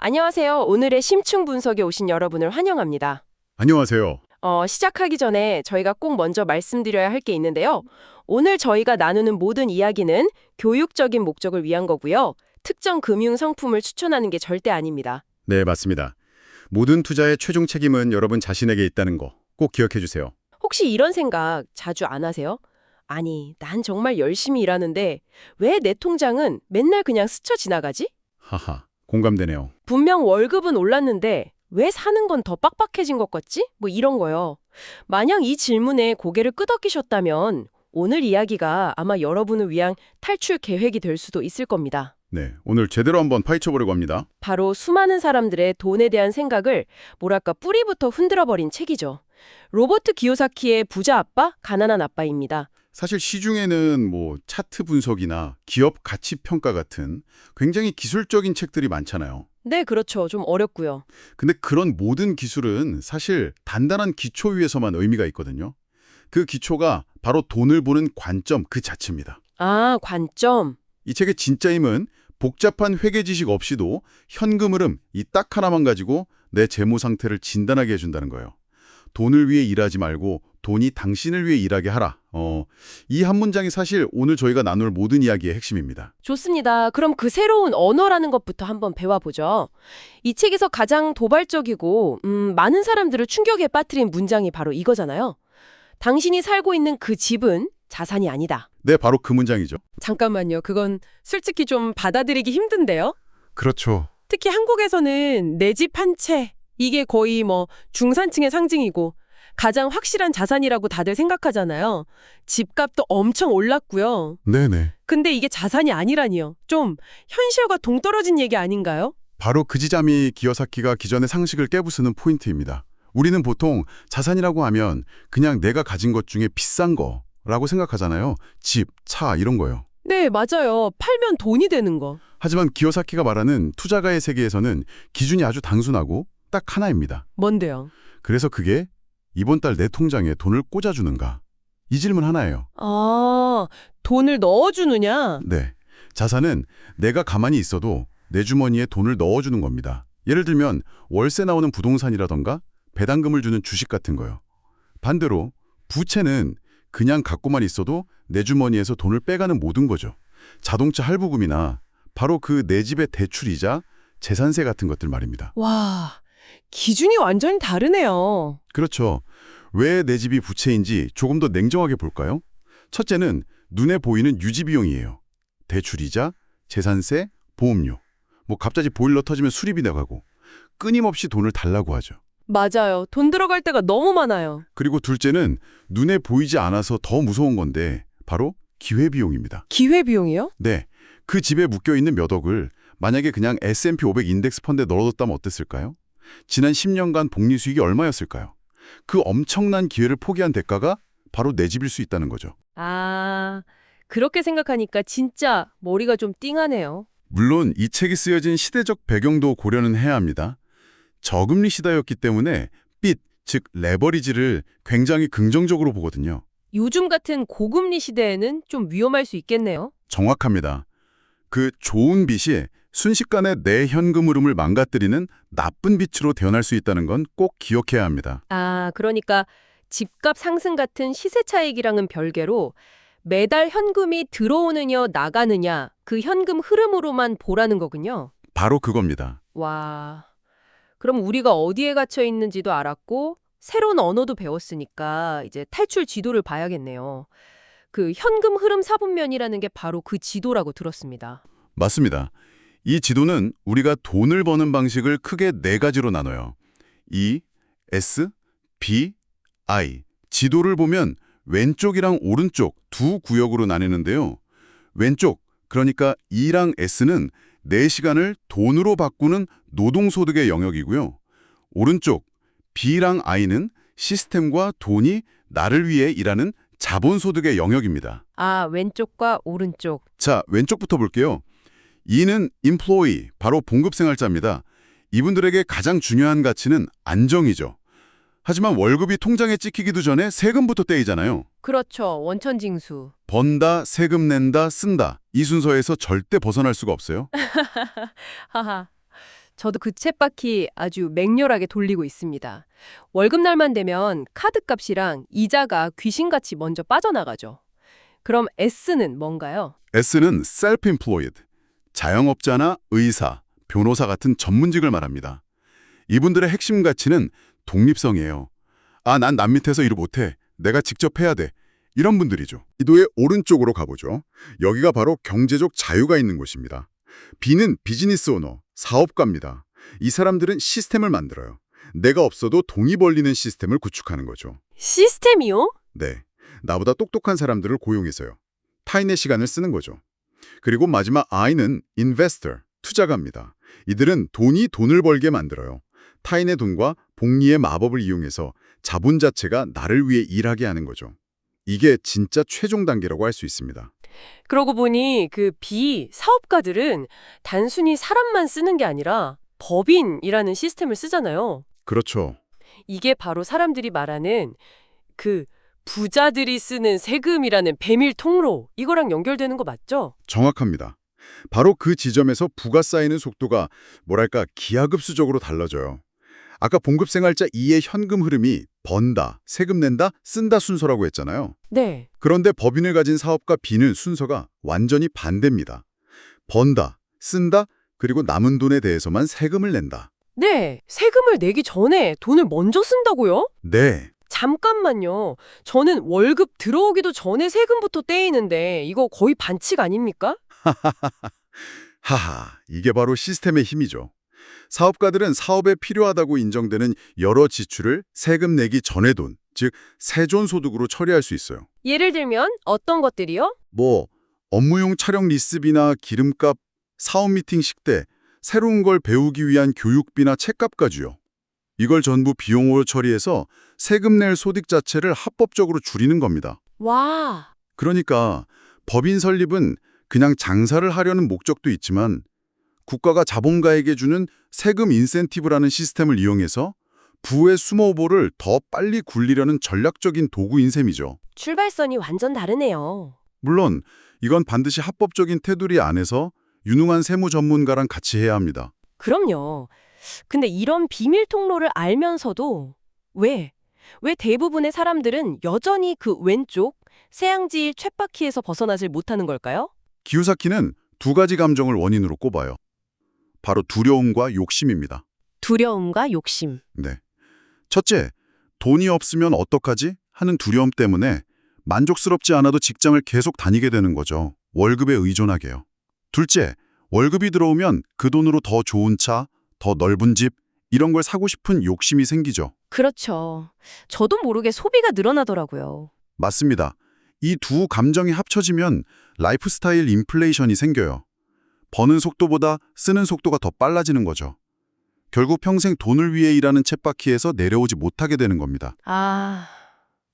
안녕하세요. 오늘의 심층 분석에 오신 여러분을 환영합니다. 안녕하세요. 시작하기 전에 저희가 꼭 먼저 말씀드려야 할 게 있는데요. 오늘 저희가 나누는 모든 이야기는 교육적인 목적을 위한 거고요. 특정 금융 상품을 추천하는 게 절대 아닙니다. 네, 맞습니다. 모든 투자의 최종 책임은 여러분 자신에게 있다는 거 꼭 기억해 주세요. 혹시 이런 생각 자주 안 하세요? 아니, 난 정말 열심히 일하는데 왜 내 통장은 맨날 그냥 스쳐 지나가지? 하하, 공감되네요. 분명 월급은 올랐는데 왜 사는 건 더 빡빡해진 것 같지? 뭐 이런 거요. 만약 이 질문에 고개를 끄덕이셨다면 오늘 이야기가 아마 여러분을 위한 탈출 계획이 될 수도 있을 겁니다. 네, 오늘 제대로 한번 파헤쳐보려고 합니다. 바로 수많은 사람들의 돈에 대한 생각을 뭐랄까 뿌리부터 흔들어버린 책이죠. 로버트 기요사키의 부자 아빠, 가난한 아빠입니다. 사실 시중에는 차트 분석이나 기업 가치 평가 같은 굉장히 기술적인 책들이 많잖아요. 네, 그렇죠. 좀 어렵고요. 근데 그런 모든 기술은 사실 단단한 기초 위에서만 의미가 있거든요. 그 기초가 바로 돈을 보는 관점 그 자체입니다. 아, 관점. 이 책의 진짜 힘은 복잡한 회계 지식 없이도 현금 흐름 이 딱 하나만 가지고 내 재무 상태를 진단하게 해준다는 거예요. 돈을 위해 일하지 말고 돈이 당신을 위해 일하게 하라. 이 한 문장이 사실 오늘 저희가 나눌 모든 이야기의 핵심입니다. 좋습니다. 그럼 그 새로운 언어라는 것부터 한번 배워보죠. 이 책에서 가장 도발적이고 많은 사람들을 충격에 빠뜨린 문장이 바로 이거잖아요. 당신이 살고 있는 그 집은 자산이 아니다. 네, 바로 그 문장이죠. 잠깐만요. 그건 솔직히 좀 받아들이기 힘든데요? 그렇죠. 특히 한국에서는 내 집 한 채, 이게 거의 중산층의 상징이고 가장 확실한 자산이라고 다들 생각하잖아요. 집값도 엄청 올랐고요. 네네. 근데 이게 자산이 아니라니요. 좀 현실과 동떨어진 얘기 아닌가요? 바로 그 지점이 기요사키가 기존의 상식을 깨부수는 포인트입니다. 우리는 보통 자산이라고 하면 그냥 내가 가진 것 중에 비싼 거라고 생각하잖아요. 집, 차 이런 거요. 네, 맞아요. 팔면 돈이 되는 거. 하지만 기요사키가 말하는 투자가의 세계에서는 기준이 아주 단순하고 딱 하나입니다. 뭔데요? 그래서 그게 이번 달 내 통장에 돈을 꽂아주는가? 이 질문 하나예요. 아, 돈을 넣어주느냐? 네. 자산은 내가 가만히 있어도 내 주머니에 돈을 넣어주는 겁니다. 예를 들면 월세 나오는 부동산이라던가 배당금을 주는 주식 같은 거요. 반대로 부채는 그냥 갖고만 있어도 내 주머니에서 돈을 빼가는 모든 거죠. 자동차 할부금이나 바로 그 내 집의 대출이자 재산세 같은 것들 말입니다. 와, 기준이 완전히 다르네요. 그렇죠. 왜 내 집이 부채인지 조금 더 냉정하게 볼까요? 첫째는 눈에 보이는 유지비용이에요. 대출이자, 재산세, 보험료. 갑자기 보일러 터지면 수리비 나가고 끊임없이 돈을 달라고 하죠. 맞아요. 돈 들어갈 때가 너무 많아요. 그리고 둘째는 눈에 보이지 않아서 더 무서운 건데 바로 기회비용입니다. 기회비용이요? 네, 그 집에 묶여있는 몇 억을 만약에 그냥 S&P 500 인덱스 펀드에 넣어뒀다면 어땠을까요? 지난 10년간 복리 수익이 얼마였을까요? 그 엄청난 기회를 포기한 대가가 바로 내 집일 수 있다는 거죠. 아, 그렇게 생각하니까 진짜 머리가 좀 띵하네요. 물론 이 책이 쓰여진 시대적 배경도 고려는 해야 합니다. 저금리 시대였기 때문에 빚, 즉 레버리지를 굉장히 긍정적으로 보거든요. 요즘 같은 고금리 시대에는 좀 위험할 수 있겠네요. 정확합니다. 그 좋은 빚이 순식간에 내 현금 흐름을 망가뜨리는 나쁜 빚으로 태어날 수 있다는 건 꼭 기억해야 합니다. 아, 그러니까 집값 상승 같은 시세 차익이랑은 별개로 매달 현금이 들어오느냐 나가느냐 그 현금 흐름으로만 보라는 거군요. 바로 그겁니다. 와, 그럼 우리가 어디에 갇혀 있는지도 알았고 새로운 언어도 배웠으니까 이제 탈출 지도를 봐야겠네요. 그 현금 흐름 사분면이라는 게 바로 그 지도라고 들었습니다. 맞습니다. 이 지도는 우리가 돈을 버는 방식을 크게 네 가지로 나눠요. E, S, B, I. 지도를 보면 왼쪽이랑 오른쪽 두 구역으로 나뉘는데요. 왼쪽, 그러니까 E랑 S는 내 시간을 돈으로 바꾸는 노동소득의 영역이고요. 오른쪽, B랑 I는 시스템과 돈이 나를 위해 일하는 자본소득의 영역입니다. 아, 왼쪽과 오른쪽. 자, 왼쪽부터 볼게요. E는 employee, 바로 봉급생활자입니다. 이분들에게 가장 중요한 가치는 안정이죠. 하지만 월급이 통장에 찍히기도 전에 세금부터 떼이잖아요. 그렇죠. 원천징수. 번다, 세금 낸다, 쓴다. 이 순서에서 절대 벗어날 수가 없어요. 하하. 저도 그 쳇바퀴 아주 맹렬하게 돌리고 있습니다. 월급날만 되면 카드값이랑 이자가 귀신같이 먼저 빠져나가죠. 그럼 S는 뭔가요? S는 self-employed, 자영업자나 의사, 변호사 같은 전문직을 말합니다. 이분들의 핵심 가치는 독립성이에요. 아, 난 남 밑에서 일을 못해. 내가 직접 해야 돼. 이런 분들이죠. 기도의 오른쪽으로 가보죠. 여기가 바로 경제적 자유가 있는 곳입니다. B는 비즈니스 오너, 사업가입니다. 이 사람들은 시스템을 만들어요. 내가 없어도 돈이 벌리는 시스템을 구축하는 거죠. 시스템이요? 네, 나보다 똑똑한 사람들을 고용해서요. 타인의 시간을 쓰는 거죠. 그리고 마지막 I는 investor, 투자가입니다. 이들은 돈이 돈을 벌게 만들어요. 타인의 돈과 복리의 마법을 이용해서 자본 자체가 나를 위해 일하게 하는 거죠. 이게 진짜 최종 단계라고 할 수 있습니다. 그러고 보니 그 비사업가들은 단순히 사람만 쓰는 게 아니라 법인이라는 시스템을 쓰잖아요. 그렇죠. 이게 바로 사람들이 말하는 그 부자들이 쓰는 세금이라는 비밀 통로, 이거랑 연결되는 거 맞죠? 정확합니다. 바로 그 지점에서 부가 쌓이는 속도가 뭐랄까 기하급수적으로 달라져요. 아까 봉급생활자 2의 현금 흐름이 번다, 세금 낸다, 쓴다 순서라고 했잖아요. 네. 그런데 법인을 가진 사업가 B는 순서가 완전히 반대입니다. 번다, 쓴다, 그리고 남은 돈에 대해서만 세금을 낸다. 네. 세금을 내기 전에 돈을 먼저 쓴다고요? 네, 잠깐만요. 저는 월급 들어오기도 전에 세금부터 떼이는데 이거 거의 반칙 아닙니까? 하하, 이게 바로 시스템의 힘이죠. 사업가들은 사업에 필요하다고 인정되는 여러 지출을 세금 내기 전의 돈, 즉 세존 소득으로 처리할 수 있어요. 예를 들면 어떤 것들이요? 뭐 업무용 촬영 리스비나 기름값, 사업 미팅 식대, 새로운 걸 배우기 위한 교육비나 책값까지요. 이걸 전부 비용으로 처리해서 세금 낼 소득 자체를 합법적으로 줄이는 겁니다. 와. 그러니까 법인 설립은 그냥 장사를 하려는 목적도 있지만 국가가 자본가에게 주는 세금 인센티브라는 시스템을 이용해서 부의 스모볼을 더 빨리 굴리려는 전략적인 도구인 셈이죠. 출발선이 완전 다르네요. 물론 이건 반드시 합법적인 테두리 안에서 유능한 세무 전문가랑 같이 해야 합니다. 그럼요. 근데 이런 비밀 통로를 알면서도 왜 대부분의 사람들은 여전히 그 왼쪽 세양지일 쳇바퀴에서 벗어나질 못하는 걸까요? 기요사키는 두 가지 감정을 원인으로 꼽아요. 바로 두려움과 욕심입니다. 두려움과 욕심. 네. 첫째, 돈이 없으면 어떡하지? 하는 두려움 때문에 만족스럽지 않아도 직장을 계속 다니게 되는 거죠. 월급에 의존하게요. 둘째, 월급이 들어오면 그 돈으로 더 좋은 차, 더 넓은 집, 이런 걸 사고 싶은 욕심이 생기죠. 그렇죠. 저도 모르게 소비가 늘어나더라고요. 맞습니다. 이 두 감정이 합쳐지면 라이프 스타일 인플레이션이 생겨요. 버는 속도보다 쓰는 속도가 더 빨라지는 거죠. 결국 평생 돈을 위해 일하는 쳇바퀴에서 내려오지 못하게 되는 겁니다. 아,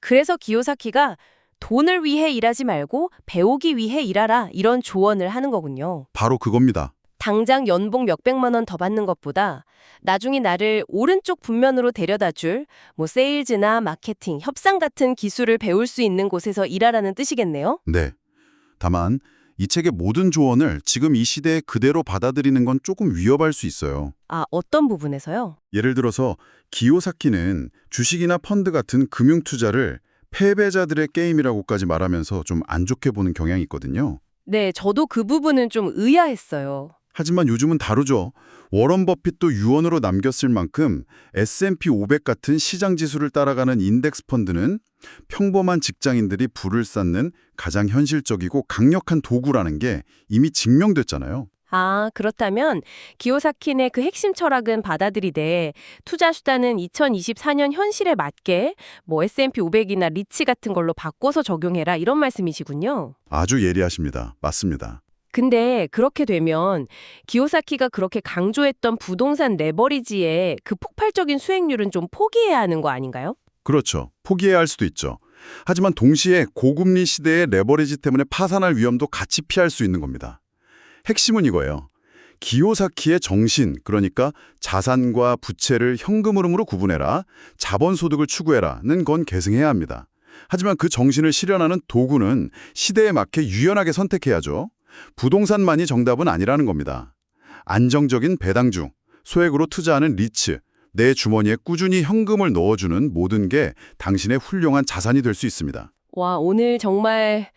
그래서 기요사키가 돈을 위해 일하지 말고 배우기 위해 일하라 이런 조언을 하는 거군요. 바로 그겁니다. 당장 연봉 몇백만 원 더 받는 것보다 나중에 나를 오른쪽 분면으로 데려다 줄 세일즈나 마케팅, 협상 같은 기술을 배울 수 있는 곳에서 일하라는 뜻이겠네요. 네. 다만 이 책의 모든 조언을 지금 이 시대에 그대로 받아들이는 건 조금 위험할 수 있어요. 아, 어떤 부분에서요? 예를 들어서 기요사키는 주식이나 펀드 같은 금융 투자를 패배자들의 게임이라고까지 말하면서 좀 안 좋게 보는 경향이 있거든요. 네, 저도 그 부분은 좀 의아했어요. 하지만 요즘은 다르죠. 워런 버핏도 유언으로 남겼을 만큼 S&P 500 같은 시장 지수를 따라가는 인덱스 펀드는 평범한 직장인들이 부를 쌓는 가장 현실적이고 강력한 도구라는 게 이미 증명됐잖아요. 아, 그렇다면 기요사키의 그 핵심 철학은 받아들이되 투자 수단은 2024년 현실에 맞게 S&P 500이나 리츠 같은 걸로 바꿔서 적용해라 이런 말씀이시군요. 아주 예리하십니다. 맞습니다. 근데 그렇게 되면 기요사키가 그렇게 강조했던 부동산 레버리지의 그 폭발적인 수익률은 좀 포기해야 하는 거 아닌가요? 그렇죠. 포기해야 할 수도 있죠. 하지만 동시에 고금리 시대의 레버리지 때문에 파산할 위험도 같이 피할 수 있는 겁니다. 핵심은 이거예요. 기요사키의 정신, 그러니까 자산과 부채를 현금 흐름으로 구분해라, 자본소득을 추구해라는 건 계승해야 합니다. 하지만 그 정신을 실현하는 도구는 시대에 맞게 유연하게 선택해야죠. 부동산만이 정답은 아니라는 겁니다. 안정적인 배당주, 소액으로 투자하는 리츠, 내 주머니에 꾸준히 현금을 넣어주는 모든 게 당신의 훌륭한 자산이 될 수 있습니다. 와, 오늘 정말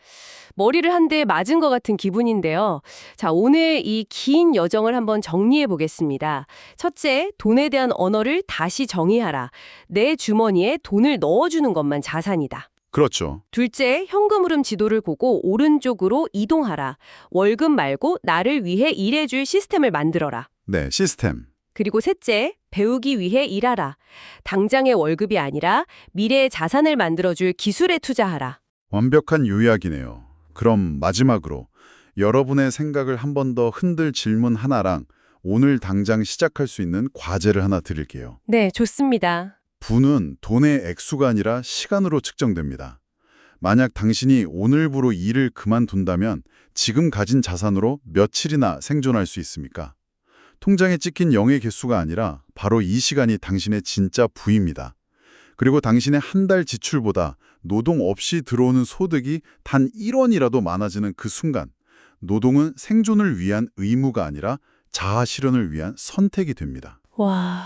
머리를 한 대 맞은 것 같은 기분인데요. 자, 오늘 이 긴 여정을 한번 정리해 보겠습니다. 첫째, 돈에 대한 언어를 다시 정의하라. 내 주머니에 돈을 넣어주는 것만 자산이다. 그렇죠. 둘째, 현금 흐름 지도를 보고 오른쪽으로 이동하라. 월급 말고 나를 위해 일해줄 시스템을 만들어라. 네, 시스템. 그리고 셋째, 배우기 위해 일하라. 당장의 월급이 아니라 미래의 자산을 만들어줄 기술에 투자하라. 완벽한 요약이네요. 그럼 마지막으로 여러분의 생각을 한 번 더 흔들 질문 하나랑 오늘 당장 시작할 수 있는 과제를 하나 드릴게요. 네, 좋습니다. 부는 돈의 액수가 아니라 시간으로 측정됩니다. 만약 당신이 오늘부로 일을 그만둔다면 지금 가진 자산으로 며칠이나 생존할 수 있습니까? 통장에 찍힌 0의 개수가 아니라 바로 이 시간이 당신의 진짜 부입니다. 그리고 당신의 한 달 지출보다 노동 없이 들어오는 소득이 단 1원이라도 많아지는 그 순간, 노동은 생존을 위한 의무가 아니라 자아 실현을 위한 선택이 됩니다. 와,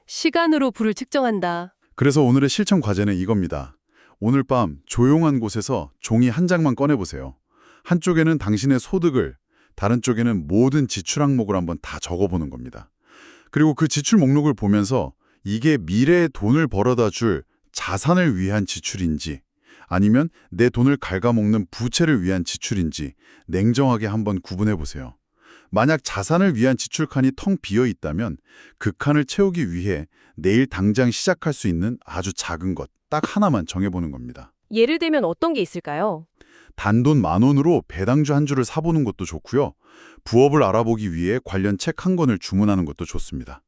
시간으로 부를 측정한다. 그래서 오늘의 실천 과제는 이겁니다. 오늘 밤 조용한 곳에서 종이 한 장만 꺼내보세요. 한쪽에는 당신의 소득을, 다른 쪽에는 모든 지출 항목을 한번 다 적어보는 겁니다. 그리고 그 지출 목록을 보면서 이게 미래에 돈을 벌어다 줄 자산을 위한 지출인지 아니면 내 돈을 갉아먹는 부채를 위한 지출인지 냉정하게 한번 구분해 보세요. 만약 자산을 위한 지출 칸이 텅 비어 있다면 그 칸을 채우기 위해 내일 당장 시작할 수 있는 아주 작은 것 딱 하나만 정해보는 겁니다. 예를 들면 어떤 게 있을까요? 단돈 10,000원으로 배당주 한 주를 사보는 것도 좋고요. 부업을 알아보기 위해 관련 책 한 권을 주문하는 것도 좋습니다.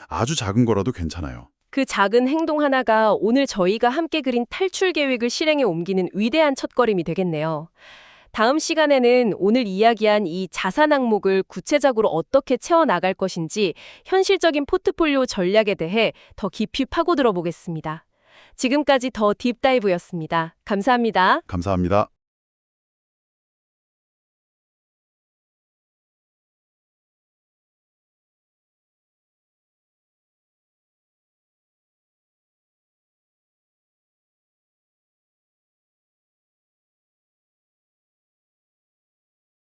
아주 작은 거라도 괜찮아요. 그 작은 행동 하나가 오늘 저희가 함께 그린 탈출 계획을 실행에 옮기는 위대한 첫걸음이 되겠네요. 다음 시간에는 오늘 이야기한 이 자산 항목을 구체적으로 어떻게 채워나갈 것인지 현실적인 포트폴리오 전략에 대해 더 깊이 파고들어 보겠습니다. 지금까지 더 딥다이브였습니다. 감사합니다. 감사합니다.